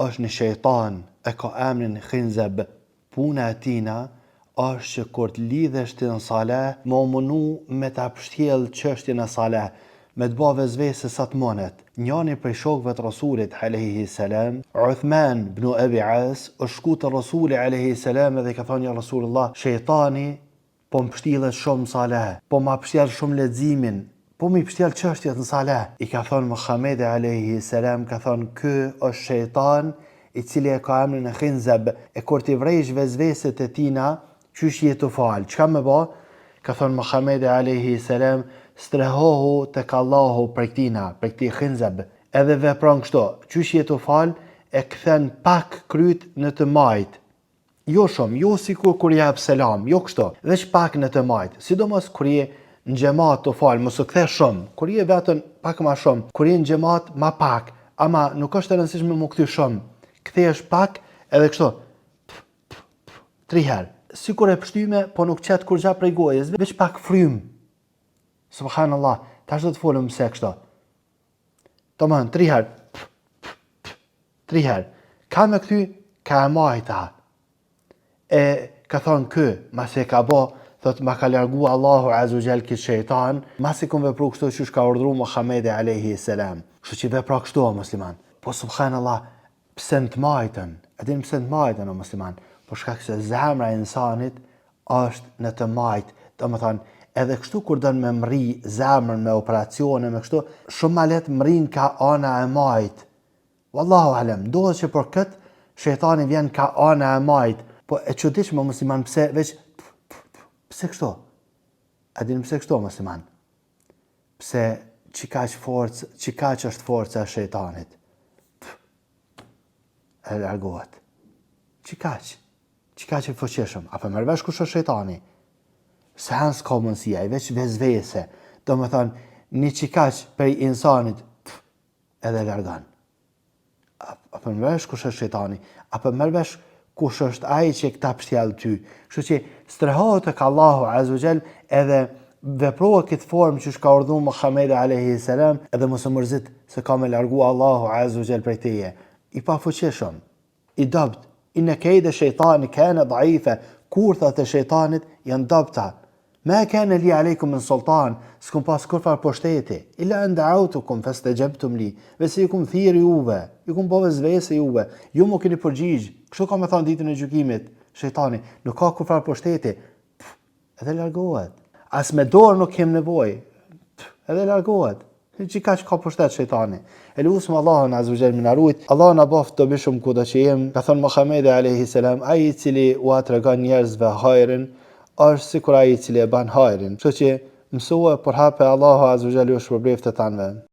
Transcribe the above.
është një shejtan, e ka emrin Khinzab. Puna e tina është që kur të lidhesh ti në saleh, më munu me ta pështjell çështjen e saleh, me të bëve zvese sa të monet. Njani prej shokëve të Rasulit alayhi salam, Uthman ibn Abi As, është shku te Rasuli alayhi salam dhe ka thënë ja Rasulullah, shejtani po më pështjellet shumë saleh, po ma pështjell shumë leximin, po mi pështjell çështjet në saleh. I ka thënë Muhamedi alayhi salam, ka thënë ky është shejtan i cili e ka emrin e Khinzab, e kur ti vrejsh vezveset e tina, qysh je të falë, çka me ba? Ka thënë Muhamedi alayhi salam, strehohu tek Allahu prej tina, prej këtij Khinzab, edhe vepron kështu, qysh je të falë, e kthen pak kryt në të majt. Jo shumë, jo sikur kur jep selam, jo kështu, veç pak në të majt, sidomos kur je në xhamat të falë, mos u kthe shumë, kur je vetën pak më shumë, kur je në xhamat ma pak, ama nuk është e rëndësishme më kthy shumë. Kthehesh pak edhe kështu 3 herë. Sikur e pështyme, po nuk qet kur gja prej gojës, veç pak frym. Subhanallah, tash do të folëm pse kështu. Tamam, 3 herë. 3 herë. Ka me kthy, ka e majta. E ka thonë kë, mas e ka bo, thot ma ka largu Allahu Azza wa Jall këtë shejtan, mas i kom vepru kështu që shka urdhru Muhamedi alayhi salam. Kështu që vepra kështu o musliman. Po subhanallah, pse në të majtën, e din pse në të majtën o musliman, po shkak se zemra e insanit është në të majtë, do më thonë, edhe kështu kur dënë me mri zemrën me operacione, me kështu, shumë ma letë mrin ka ana e majtë. Wallahu alem, dohet që për këtë, shejtani vjen ka ana e majtë, po e çuditshme musliman pse veç, pse kështu? A din pse kështu musliman? Pse çikaq është forca e shejtanit. E largohet. Çikaq e fuqishëm. Apo merr vesh kush është shejtani? Se hans ka mundësia, i veç vezvese. Do më thonë, një çikaq prej insanit, edhe largon. Apo merr vesh kush është shejtani? Apo merr vesh kush është ai që këta pështjell ty? Kështu që strehohet tek Allahu Azza wa Jall edhe veprohet këtë formë që ka urdhëruar Muhamedi alayhi salam, edhe mos e mërzit se ka me largu Allahu Azza wa Jall prej teje. I pafuqishëm, i dobt. Inna kejde shejtani kana dhaifa, kurthat e shejtanit janë dobta. Ma kana li aleikum min sultan, s'kum pas kurfar pushteti, illa an da'awtukum fastajabtum li. Vese ju kum thirr juve, ju kum bëvë zvese juve, ju më keni përgjigj. Kështu ka me thonë ditën e gjykimit, shejtani, nuk ka kurfar pushteti. Edhe largohet. As me dorë nuk kem nevojë. Edhe largohet. Që ka që ka pushtet shejtani. E lusëm Allahun Azza wa Jall më na ruajt. Allah na boft të bishëm kudo që jem. Ka thënë Muhamedi alayhi salam, ai i cili u tregon njerëzve hajrin, është sikur ai i cili e ban hajrin. Kështu që mësua për hapë Allahu Azza wa Jall ju shpërblet të tanëve.